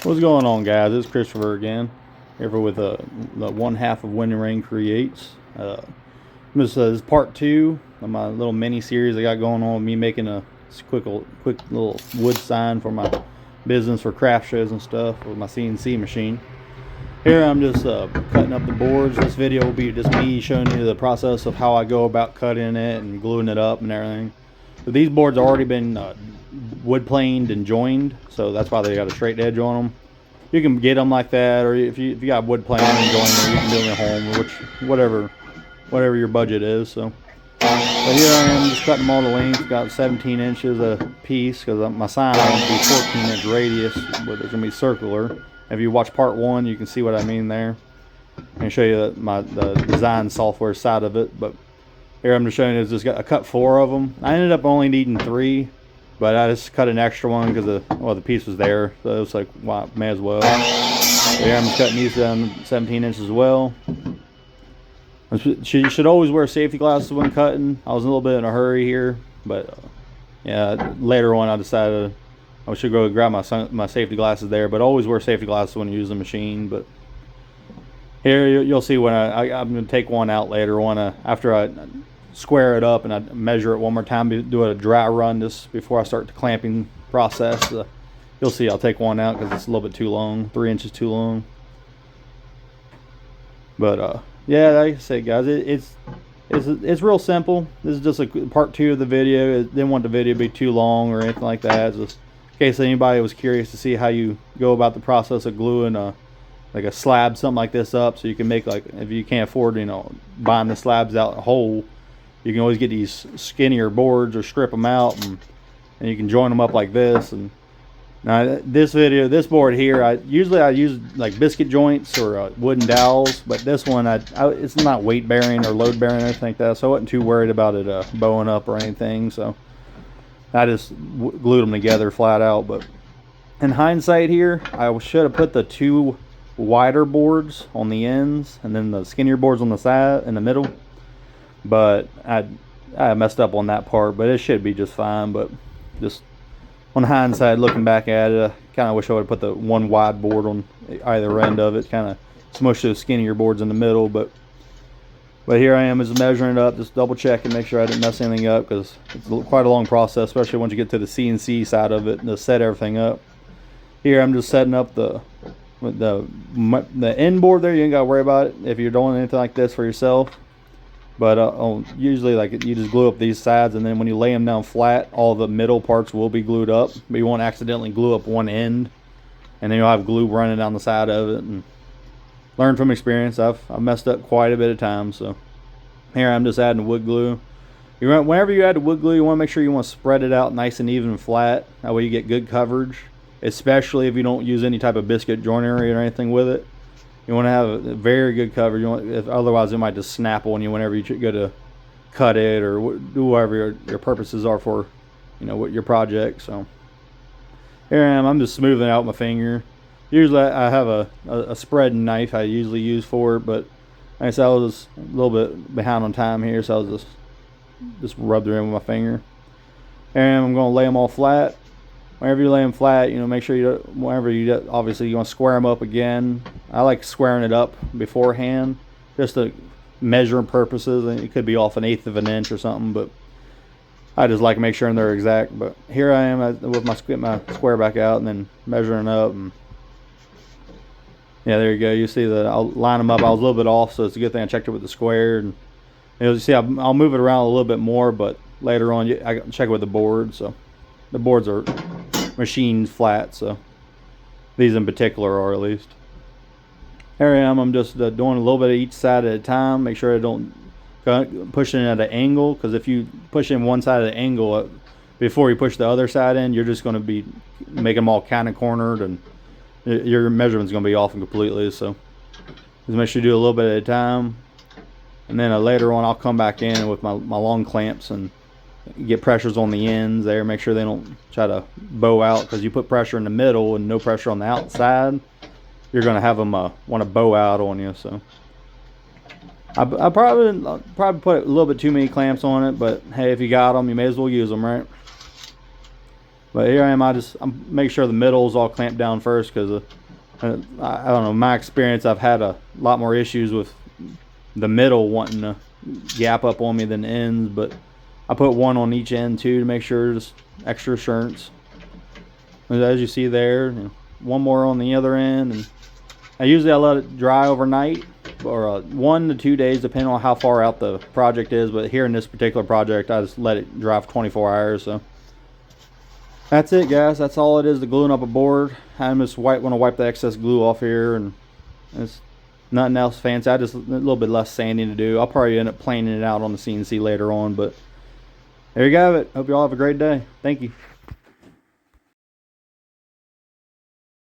What's going on, guys? It's Christopher again, here with the one half of Wind and Rain Creates. This is part 2 of my little mini series I got going on with me making a quick little wood sign for my business for craft shows and stuff with my CNC machine. Here I'm just cutting up the boards. This video will be just me showing you the process of how I go about cutting it and gluing it up and everything. But these boards have already been wood planed and joined, so that's why they got a straight edge on them. You can get them like that, or if you got wood planed and joined, you can do them at home, or whatever your budget is. So, but here I am just cutting them all the length. Got 17 inches a piece because my sign wants to be 14-inch radius, but it's gonna be circular. If you watch part 1, you can see what I mean there. And show you the design software side of it. But here I'm just showing you, just got I cut 4 of them. I ended up only needing 3, but I just cut an extra one because the piece was there, so it was like, wow, may as well. So here I'm just cutting these down 17 inches as well. You should always wear safety glasses when cutting. I was a little bit in a hurry here, but yeah, later on I decided I should go grab my safety glasses there, but always wear safety glasses when you use the machine. But here you'll see when I'm going to take one out later on after I square it up and I measure it one more time, do a dry run just before I start the clamping process. You'll see I'll take one out because it's a little bit too long, 3 inches too long. But yeah, like I said, guys, it's real simple. This is just a part 2 of the video. I didn't want the video to be too long or anything like that. It's just in case anybody was curious to see how you go about the process of gluing like a slab, something like this up, so you can make, like, if you can't afford, buying the slabs out whole, you can always get these skinnier boards or strip them out, and you can join them up like this. And now this board here, I usually use like biscuit joints or wooden dowels, but this one it's not weight bearing or load bearing or anything like that, so I wasn't too worried about it bowing up or anything. So I just glued them together flat out. But in hindsight here, I should have put the 2 wider boards on the ends and then the skinnier boards on the side in the middle, but I messed up on that part, but it should be just fine. But just on hindsight, looking back at it, I kind of wish I would have put the 1 wide board on either end of it, kind of smush those skinnier boards in the middle. But here I am just measuring it up, just double checking, make sure I didn't mess anything up, because it's quite a long process, especially once you get to the CNC side of it and to set everything up. Here I'm just setting up the end board there. You ain't got to worry about it if you're doing anything like this for yourself. But usually, like, you just glue up these sides, and then when you lay them down flat, all the middle parts will be glued up. But you won't accidentally glue up one end, and then you'll have glue running down the side of it. And learn from experience. I've messed up quite a bit of times. So here I'm just adding wood glue. Whenever you add the wood glue, you want to make sure you want to spread it out nice and even and flat. That way you get good coverage, especially if you don't use any type of biscuit joinery or anything with it. You want to have a very good coverage. Otherwise it might just snap on you whenever you go to cut it or do whatever your purposes are for, what your project. So here I am. I'm just smoothing out my finger. Usually I have a spreading knife I usually use for it, but like I said, I was a little bit behind on time here, so I was just rubbed it in with my finger. And I'm going to lay them all flat. Whenever you lay them flat, make sure obviously you want to square them up again. I like squaring it up beforehand, just to measure purposes. And it could be off 1/8 of an inch or something, but I just like to make sure they're exact. But here I am with my square back out and then measuring up. And yeah, there you go. You see that I'll line them up. I was a little bit off, so it's a good thing I checked it with the square. And you see, I'll move it around a little bit more, but later on I check it with the board. So the boards are machined flat, so these in particular are, at least. Here I am. I'm just doing a little bit of each side at a time. Make sure I don't push it at an angle, because if you push in one side of the angle before you push the other side in, you're just going to be making them all kind of cornered, and your measurement's going to be off completely. So just make sure you do a little bit at a time, and then later on I'll come back in with my long clamps and get pressures on the ends there. Make sure they don't try to bow out, because you put pressure in the middle and no pressure on the outside, you're going to have them want to bow out on you. So I probably put a little bit too many clamps on it, but hey, if you got them, you may as well use them, right? But here I am. I make sure the middle is all clamped down first, because I don't know, in my experience, I've had a lot more issues with the middle wanting to gap up on me than the ends. But I put one on each end too to make sure, just extra assurance. And as you see there, one more on the other end, and I let it dry overnight, or 1 to 2 days, depending on how far out the project is. But here in this particular project, I just let it dry for 24 hours. So that's it, guys. That's all it is to gluing up a board. I'm just want to wipe the excess glue off here, and it's nothing else fancy. I just a little bit less sanding to do. I'll probably end up planing it out on the CNC later on. But there you have it. Hope you all have a great day. Thank you.